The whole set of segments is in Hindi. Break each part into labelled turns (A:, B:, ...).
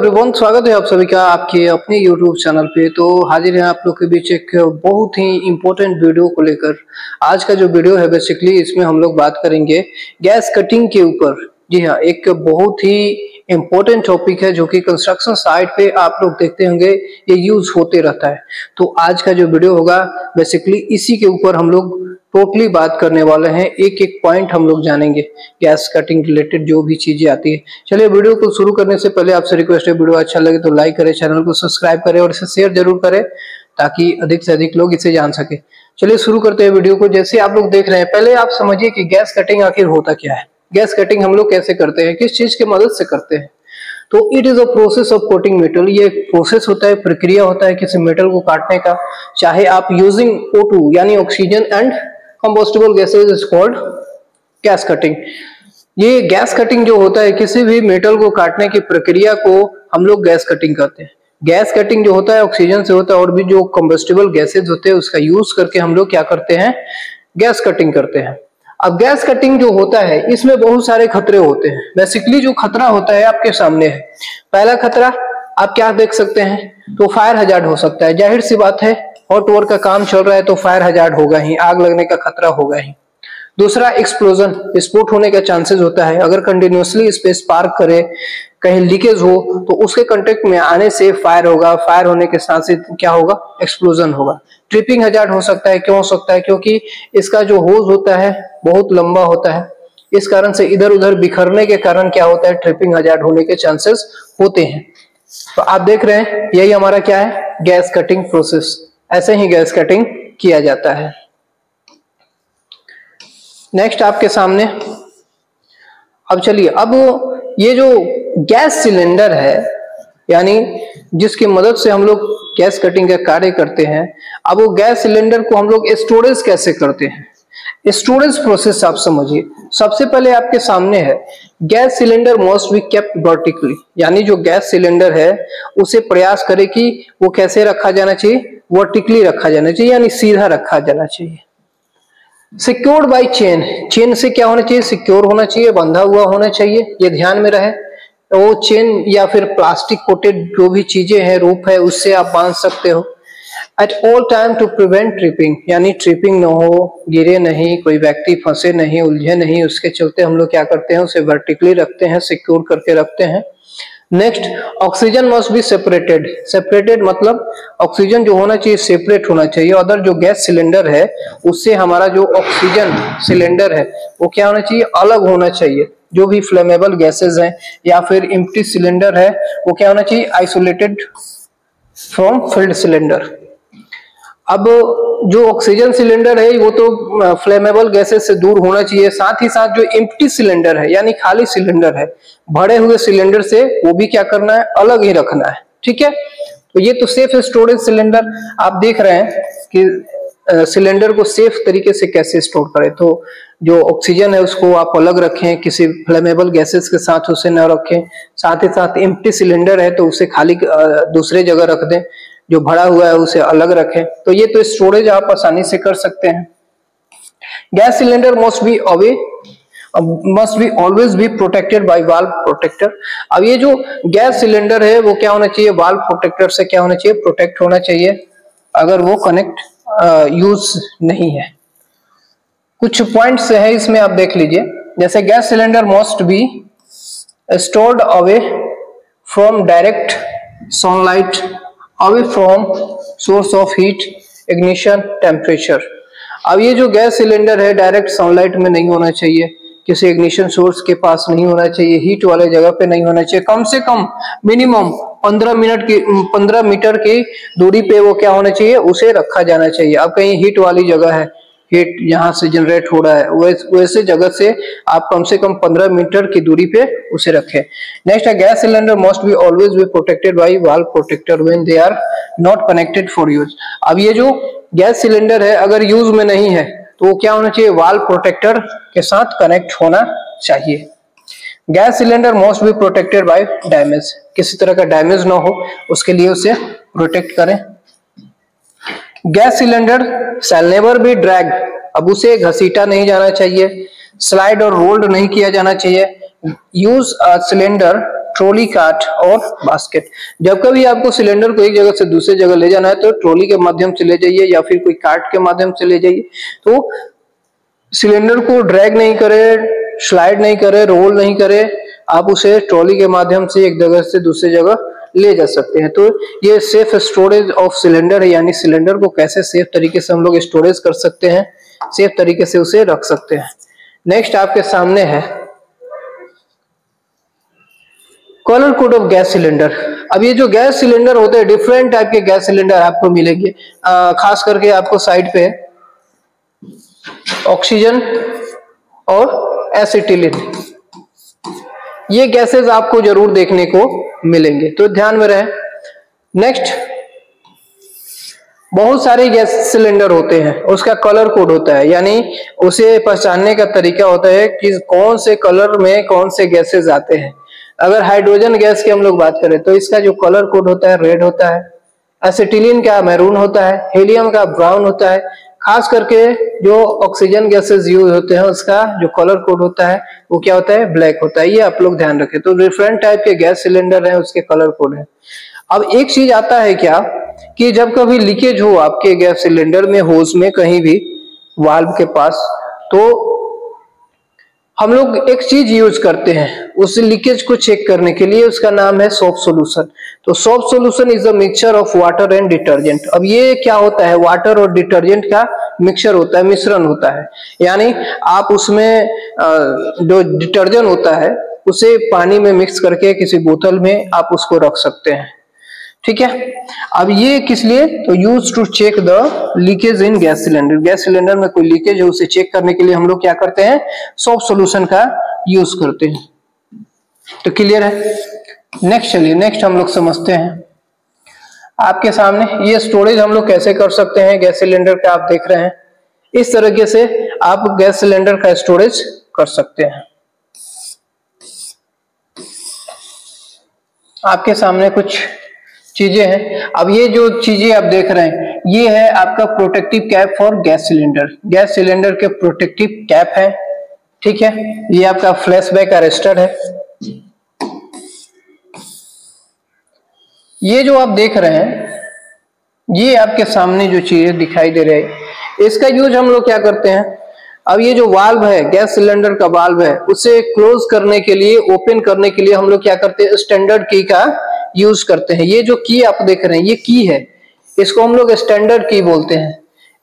A: एवरीवन, स्वागत है आप सभी का आपके अपने यूट्यूब चैनल पे। तो हाजिर है आप लोग के बीच एक बहुत ही इम्पोर्टेंट वीडियो को लेकर। आज का जो वीडियो है बेसिकली इसमें हम लोग बात करेंगे गैस कटिंग के ऊपर। जी हाँ, एक बहुत ही इम्पोर्टेंट टॉपिक है जो कि कंस्ट्रक्शन साइट पे आप लोग देखते होंगे ये यूज होते रहता है। तो आज का जो वीडियो होगा बेसिकली इसी के ऊपर हम लोग टोटली बात करने वाले हैं। एक एक पॉइंट हम लोग जानेंगे गैस कटिंग रिलेटेड जो भी चीजें आती है। चलिए वीडियो को शुरू करने से पहले आपसे रिक्वेस्ट है, वीडियो अच्छा लगे तो लाइक करें, चैनल को सब्सक्राइब करें और इसे शेयर जरूर करें ताकि अधिक से अधिक लोग इसे जान सके। चलिए शुरू करते हैं वीडियो को। जैसे आप लोग देख रहे हैं, पहले आप समझिए कि गैस कटिंग आखिर होता क्या है। गैस कटिंग हम लोग कैसे करते हैं, किस चीज की मदद से करते हैं। तो it is a process of coating metal. ये एक प्रोसेस होता है, प्रक्रिया होता है किसी मेटल को काटने का। चाहे आप यूजिंग O2 यानी oxygen and combustible gases is called gas cutting. ये गैस कटिंग जो होता है, किसी भी मेटल को काटने की प्रक्रिया को हम लोग गैस कटिंग कहते हैं। गैस कटिंग जो होता है ऑक्सीजन से होता है, और भी जो कंबस्टिबल गैसेज होते हैं उसका यूज करके हम लोग क्या करते हैं, गैस कटिंग करते हैं। अब गैस कटिंग जो होता है इसमें बहुत सारे खतरे होते हैं। बेसिकली जो खतरा होता है आपके सामने है। पहला खतरा आप क्या देख सकते हैं, तो फायर हजार्ड हो सकता है। जाहिर सी बात है, हॉट वर्क का काम चल रहा है तो फायर हजार्ड होगा ही, आग लगने का खतरा होगा ही। दूसरा, एक्सप्लोजन, विस्फोट होने का चांसेस होता है। अगर कंटिन्यूअसली स्पेस पार्क करे, कहीं लीकेज हो तो उसके कांटेक्ट में आने से फायर होगा। फायर होने के साथ से क्या होगा, एक्सप्लोजन होगा। ट्रिपिंग हजार्ड हो सकता है। क्यों हो सकता है, क्योंकि इसका जो होज होता है बहुत लंबा होता है। इस कारण से इधर उधर बिखरने के कारण क्या होता है, ट्रिपिंग हजार्ड होने के चांसेस होते हैं। तो आप देख रहे हैं यही हमारा क्या है, गैस कटिंग प्रोसेस। ऐसे ही गैस कटिंग किया जाता है। नेक्स्ट आपके सामने, अब चलिए, अब ये जो गैस सिलेंडर है यानी जिसकी मदद से हम लोग गैस कटिंग का कार्य करते हैं, अब वो गैस सिलेंडर को हम लोग स्टोरेज कैसे करते हैं। स्टोरेज प्रोसेस आप समझिए। सबसे पहले आपके सामने है, gas cylinder must be kept vertically, यानी जो गैस सिलेंडर है उसे प्रयास करें कि वो कैसे रखा जाना चाहिए, वर्टिकली रखा जाना चाहिए, यानी सीधा रखा जाना चाहिए। सिक्योर्ड बाय चेन, चेन से क्या होना चाहिए, सिक्योर होना चाहिए, बंधा हुआ होना चाहिए, ये ध्यान में रहे। तो वो चेन या फिर प्लास्टिक कोटेड जो भी चीजें हैं, रूप है, उससे आप बांध सकते हो। At all time to prevent tripping, यानी ट्रिपिंग न हो, गिरे नहीं, कोई व्यक्ति फंसे नहीं, उलझे नहीं, उसके चलते हम लोग क्या करते हैं, उसे वर्टिकली रखते हैं, सिक्योर करके रखते हैं। Next, oxygen must be separated. Separated मतलब ऑक्सीजन जो होना चाहिए सेपरेट होना चाहिए। अदर जो गैस सिलेंडर है उससे हमारा जो ऑक्सीजन सिलेंडर है वो क्या होना चाहिए, अलग होना चाहिए। जो भी फ्लेमेबल गैसेस हैं या फिर एम्प्टी सिलेंडर है वो क्या होना चाहिए, आइसोलेटेड फ्रॉम फिल्ड सिलेंडर। अब जो ऑक्सीजन सिलेंडर है वो तो फ्लेमेबल गैसेस से दूर होना चाहिए। साथ ही साथ जो एम्प्टी सिलेंडर है यानी खाली सिलेंडर है, भरे हुए सिलेंडर से वो भी क्या करना है, अलग ही रखना है। ठीक है, तो ये तो सेफ स्टोरेज सिलेंडर। आप देख रहे हैं कि सिलेंडर को सेफ तरीके से कैसे स्टोर करें। तो जो ऑक्सीजन है उसको आप अलग रखें, किसी फ्लेमेबल गैसेस के साथ उसे न रखें। साथ ही साथ एम्प्टी सिलेंडर है तो उसे खाली दूसरे जगह रख दें, जो भरा हुआ है उसे अलग रखें। तो ये तो स्टोरेज आप आसानी से कर सकते हैं। Gas cylinder must be always be protected by valve protector. अब ये जो गैस सिलेंडर है वो क्या होना चाहिए, वाल्व प्रोटेक्टर से क्या होना चाहिए, प्रोटेक्ट होना चाहिए, अगर वो कनेक्ट यूज नहीं है। कुछ पॉइंट्स है इसमें, आप देख लीजिए। जैसे gas cylinder must be stored away from direct sunlight, away from source of heat, ignition, temperature. अब ये जो गैस सिलेंडर है डायरेक्ट सनलाइट में नहीं होना चाहिए, किसी इग्निशन सोर्स के पास नहीं होना चाहिए, हीट वाले जगह पे नहीं होना चाहिए। कम से कम मिनिमम 15 मीटर की दूरी पे वो क्या होना चाहिए, उसे रखा जाना चाहिए। अब कहीं हीट वाली जगह है, हीट यहाँ से जनरेट हो रहा है, वैसे जगह से आप कम से कम 15 मीटर की दूरी पे उसे रखें। नेक्स्ट है, gas cylinder must be always be protected by valve protector when they are not connected for use. अब ये जो गैस सिलेंडर है अगर यूज में नहीं है तो वो क्या होना चाहिए, वाल्व प्रोटेक्टर के साथ कनेक्ट होना चाहिए। Gas cylinder must B protected bye damage, किसी तरह का डैमेज ना हो उसके लिए उसे प्रोटेक्ट करें। Gas cylinder shell never be drag, अब उसे घसीटा नहीं जाना चाहिए, स्लाइड और रोल्ड नहीं किया जाना चाहिए। Use a cylinder trolley, cart और बास्केट। जब कभी आपको सिलेंडर को एक जगह से दूसरी जगह ले जाना है तो ट्रॉली के माध्यम से ले जाइए या फिर कोई कार्ट के माध्यम से ले जाइए। तो सिलेंडर को ड्रैग नहीं करे, स्लाइड नहीं करे, रोल नहीं करे, आप उसे ट्रॉली के माध्यम से एक जगह से दूसरी जगह ले जा सकते हैं। तो ये सेफ स्टोरेज ऑफ सिलेंडर है, यानी सिलेंडर को कैसे सेफ तरीके से हम लोग स्टोरेज कर सकते हैं, सेफ तरीके से उसे रख सकते हैं। नेक्स्ट आपके सामने है colour code of gas cylinder. अब ये जो गैस सिलेंडर होते हैं, डिफरेंट टाइप के गैस सिलेंडर आपको मिलेंगे, खास करके आपको साइड पे ऑक्सीजन और एसिटिलीन, ये गैसेस आपको जरूर देखने को मिलेंगे, तो ध्यान में रहे। नेक्स्ट, बहुत सारे गैस सिलेंडर होते हैं, उसका कलर कोड होता है, यानी उसे पहचानने का तरीका होता है कि कौन से कलर में कौन से गैसेस आते हैं। अगर हाइड्रोजन गैस की हम लोग बात करें तो इसका जो कलर कोड होता है रेड होता है, एसिटिलीन का मैरून होता है, हीलियम का ब्राउन होता है। खास करके जो ऑक्सीजन गैसेस यूज होते हैं उसका जो कलर कोड होता है वो क्या होता है, ब्लैक होता है। ये आप लोग ध्यान रखें। तो डिफरेंट टाइप के गैस सिलेंडर हैं, उसके कलर कोड है। अब एक चीज आता है क्या कि जब कभी लीकेज हो आपके गैस सिलेंडर में, होज में, कहीं भी वाल्व के पास, तो हम लोग एक चीज यूज करते हैं उस लीकेज को चेक करने के लिए, उसका नाम है सोप सॉल्यूशन। तो soap solution is a mixture of water and detergent. अब ये क्या होता है, वाटर और डिटर्जेंट का मिक्सचर होता है, मिश्रण होता है। यानी आप उसमें जो डिटर्जेंट होता है उसे पानी में मिक्स करके किसी बोतल में आप उसको रख सकते हैं, ठीक है। अब ये किस लिए, तो use to check the leakage in gas cylinder. Gas cylinder में कोई लीकेज है उसे चेक करने के लिए हम लोग क्या करते हैं, सोप सॉल्यूशन का यूज करते हैं। तो क्लियर है। नेक्स्ट चलिए, नेक्स्ट हम लोग समझते हैं। आपके सामने ये स्टोरेज हम लोग कैसे कर सकते हैं गैस सिलेंडर का, आप देख रहे हैं। इस तरीके से आप गैस सिलेंडर का स्टोरेज कर सकते हैं। आपके सामने कुछ चीजें हैं। अब ये जो चीजें आप देख रहे हैं ये है आपका protective cap for gas cylinder. Gas cylinder के प्रोटेक्टिव कैप है, ठीक है। ये आपका फ्लैशबैक अरेस्टर है। ये जो आप देख रहे हैं ये आपके सामने जो चीजें दिखाई दे रही है, इसका यूज हम लोग क्या करते हैं। अब ये जो वाल्व है, गैस सिलेंडर का वाल्व है, उसे क्लोज करने के लिए, ओपन करने के लिए हम लोग क्या करते हैं, स्टैंडर्ड की का यूज करते हैं। ये जो की आप देख रहे हैं ये की है, इसको हम लोग स्टैंडर्ड की बोलते हैं।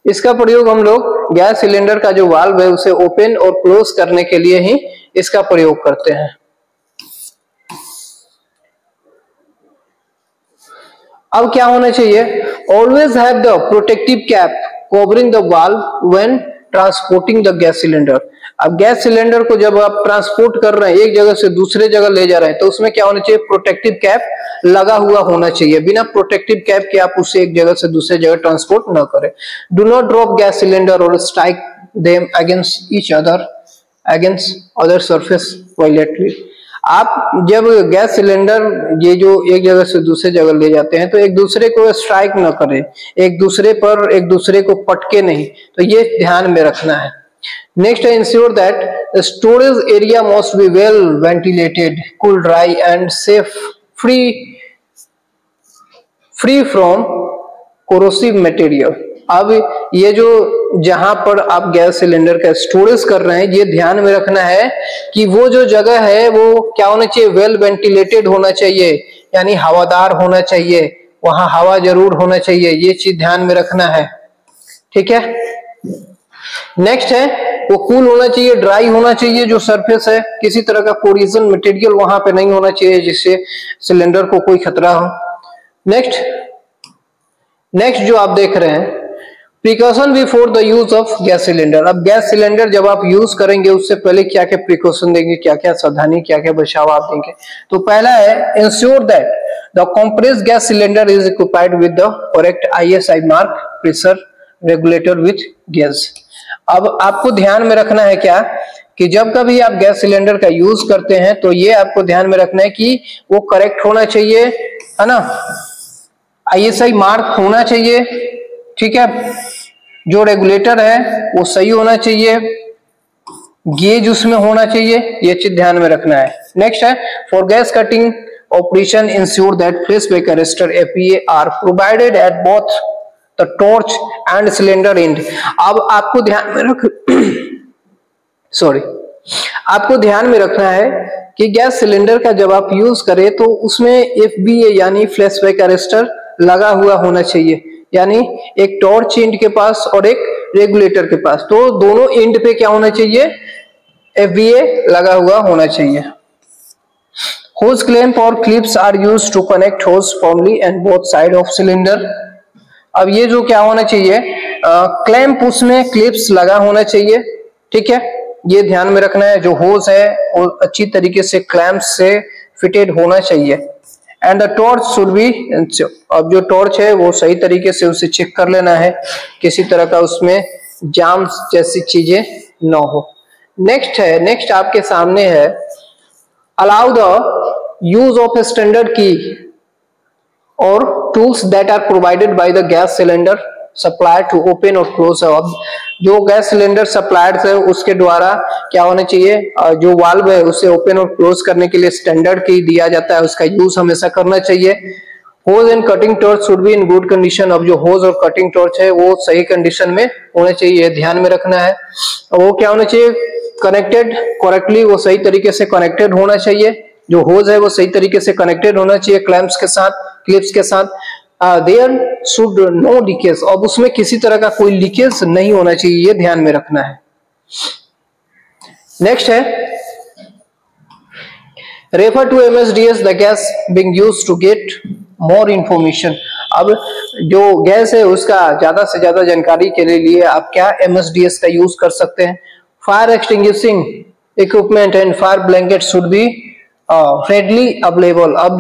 A: इसका प्रयोग हम लोग गैस सिलेंडर का जो वाल्व है उसे ओपन और क्लोज करने के लिए ही इसका प्रयोग करते हैं। अब क्या होना चाहिए, always have the protective cap covering the valve when transporting the gas cylinder. अब गैस सिलेंडर को जब आप ट्रांसपोर्ट कर रहे हैं, एक जगह से दूसरे जगह ले जा रहे हैं, तो उसमें क्या होना चाहिए, प्रोटेक्टिव कैप लगा हुआ होना चाहिए। बिना प्रोटेक्टिव कैप के आप उसे एक जगह से दूसरे जगह ट्रांसपोर्ट न करें। Do not drop gas cylinder और strike them against each other, against other surface violently. आप जब गैस सिलेंडर ये जो एक जगह से दूसरे जगह ले जाते हैं तो एक दूसरे को स्ट्राइक न करें, एक दूसरे पर एक दूसरे को पटके नहीं, तो ये ध्यान में रखना है। नेक्स्ट है, ensure that storage area must be well ventilated, cool, dry and safe, free from corrosive material. अब ये जो जहां पर आप गैस सिलेंडर का स्टोरेज कर रहे हैं, ये ध्यान में रखना है कि वो जो जगह है वो क्या होना चाहिए, वेल वेंटिलेटेड होना चाहिए, यानी हवादार होना चाहिए, वहां हवा जरूर होना चाहिए। ये चीज ध्यान में रखना है, ठीक है। नेक्स्ट है, वो कूल होना चाहिए, ड्राई होना चाहिए, जो सरफेस है किसी तरह का कोरिजन मटेरियल वहां पे नहीं होना चाहिए जिससे सिलेंडर को कोई खतरा हो। नेक्स्ट जो आप देख रहे हैं, precaution before the use of gas cylinder. अब गैस सिलेंडर जब आप यूज करेंगे उससे पहले क्या क्या प्रिकॉशन देंगे, क्या क्या सावधानी, क्या क्या बचाव आप देंगे। तो पहला है, ensure that the compressed gas cylinder is equipped with the correct ISI mark pressure regulator with gas. अब आपको ध्यान में रखना है क्या कि जब कभी आप गैस सिलेंडर का यूज करते हैं तो ये आपको ध्यान में रखना है कि वो करेक्ट होना चाहिए, है ना, ISI मार्क होना चाहिए, ठीक है। जो रेगुलेटर है वो सही होना चाहिए, गेज उसमें होना चाहिए, ये चीज ध्यान में रखना है। नेक्स्ट है for gas cutting operation ensure that flash back arrester APA are provided at both the torch and cylinder end. अब आपको ध्यान में आपको ध्यान में रखना है कि गैस सिलेंडर का जब आप यूज करें तो उसमें एफबीए यानी फ्लैश बैक अरेस्टर लगा हुआ होना चाहिए, यानी एक टॉर्च एंड के पास और एक रेगुलेटर के पास, तो दोनों एंड पे क्या होना चाहिए, एफबीए लगा हुआ होना चाहिए। होज क्लैंप और clips are used to connect hose firmly and both side of cylinder. अब ये जो क्या होना चाहिए, क्लैंप उसमें क्लिप्स लगा होना चाहिए, ठीक है, ये ध्यान में रखना है। जो होज है वो अच्छी तरीके से क्लैंप से फिटेड होना चाहिए। And the torch should B, अब जो टॉर्च है वो सही तरीके से उसे चेक कर लेना है, किसी तरह का उसमें जाम जैसी चीजें ना हो। नेक्स्ट आपके सामने है allow the use of a standard key और tools that are provided by the gas cylinder supplier to open और क्लोज। अब जो गैस सिलेंडर सप्लायर है उसके द्वारा क्या होना चाहिए, जो वाल्व है उसे ओपन और क्लोज करने के लिए स्टैंडर्ड की दिया जाता है, उसका यूज हमेशा करना चाहिए। Hose and cutting torch should be in good condition. अब जो होज और कटिंग टॉर्च है वो सही कंडीशन में होना चाहिए, ध्यान में रखना है। वो क्या होना चाहिए, कनेक्टेड करेक्टली, वो सही तरीके से कनेक्टेड होना चाहिए। जो होज है वो सही तरीके से कनेक्टेड होना चाहिए क्लैंप्स के साथ, क्लिप्स के साथ। देयर शुड नो लीकेज, अब उसमें किसी तरह का कोई लीकेज नहीं होना चाहिए, ये ध्यान में रखना है। नेक्स्ट है refer to MSDS the gas being used to get more information. अब जो गैस है उसका ज्यादा से ज्यादा जानकारी के लिए आप क्या MSDS का यूज कर सकते हैं। Fire extinguishing equipment and fire blanket should be readily available. अब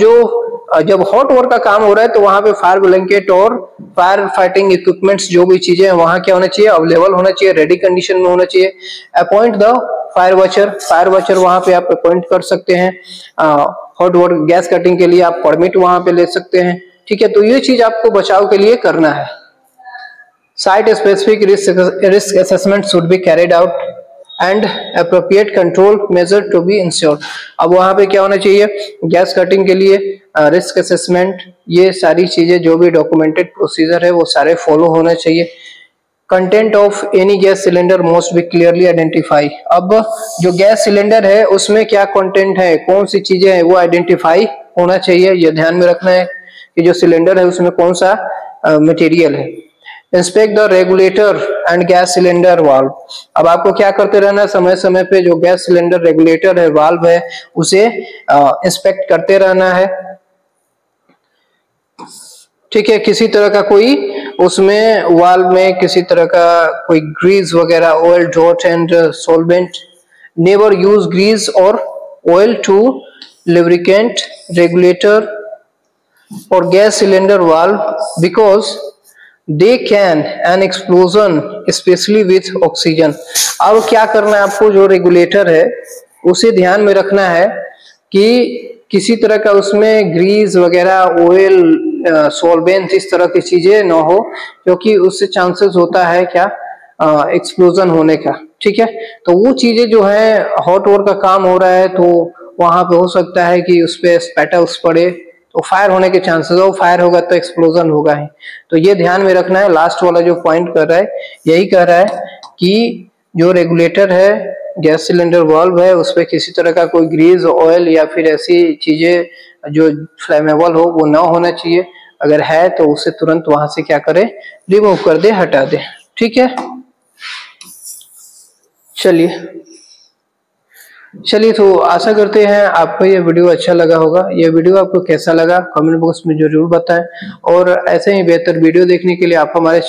A: जब हॉट वर्क का काम हो रहा है तो वहां पे फायर ब्लैंकेट और फायर फाइटिंग इक्विपमेंट्स जो भी चीजें हैं वहां क्या होना चाहिए, अवेलेबल होना चाहिए, रेडी कंडीशन में होना चाहिए। अपॉइंट द फायर वॉचर वहां पे आप अपॉइंट कर सकते हैं। हॉट वर्क गैस कटिंग के लिए आप परमिट वहां पे ले सकते हैं, ठीक है। तो ये चीज आपको बचाव के लिए करना है। Site specific risk assessment should be carried out and appropriate control measure to be ensured. अब वहां पे क्या होना चाहिए, गैस कटिंग के लिए रिस्क असेसमेंट, ये सारी चीजें जो भी डॉक्यूमेंटेड प्रोसीजर है वो सारे फॉलो होना चाहिए। Content of any gas cylinder must be clearly identify. अब जो गैस सिलेंडर है उसमें क्या कंटेंट है, कौन सी चीजें है वो आइडेंटिफाई होना चाहिए, ये ध्यान में रखना है कि जो सिलेंडर है उसमें कौन सा मटेरियल है। Inspect the regulator and gas cylinder valve. अब आपको क्या करते रहना है, समय समय पे जो गैस सिलेंडर रेगुलेटर है, वाल्व है, उसे इंस्पेक्ट करते रहना है, ठीक है। किसी तरह का कोई उसमें वाल्व में किसी तरह का कोई ग्रीस वगैरह, oil dot and solvent, never use grease और oil to lubricant regulator or gas cylinder valve because they can an explosion especially with oxygen। अब क्या करना है आपको, जो रेगुलेटर है उसे ध्यान में रखना है कि किसी तरह का उसमें ग्रीस वगैरह, ऑयल, सॉल्वेंट, इस तरह की चीजें ना हो, क्योंकि उससे चांसेस होता है क्या, एक्सप्लोजन होने का, ठीक है। तो वो चीजें जो है, हॉट वर्क का काम हो रहा है तो वहां पे हो सकता है कि उस पे स्पैटल्स पड़े तो फायर होने के चांसेस हो, फायर होगा तो एक्सप्लोजन होगा ही। तो ये ध्यान में रखना है। लास्ट वाला जो पॉइंट कर रहा है यही कह रहा है कि जो रेगुलेटर है, गैस सिलेंडर वाल्व है, उस पर किसी तरह का कोई ग्रीस, ऑयल या फिर ऐसी चीजें जो फ्लेमेबल हो वो ना होना चाहिए। अगर है तो उसे तुरंत वहां से क्या करे, रिमूव कर दे, हटा दे, ठीक है। चलिए तो आशा करते हैं आपको ये वीडियो अच्छा लगा होगा। ये वीडियो आपको कैसा लगा कमेंट बॉक्स में जरूर बताएं, और ऐसे ही बेहतर वीडियो देखने के लिए आप हमारे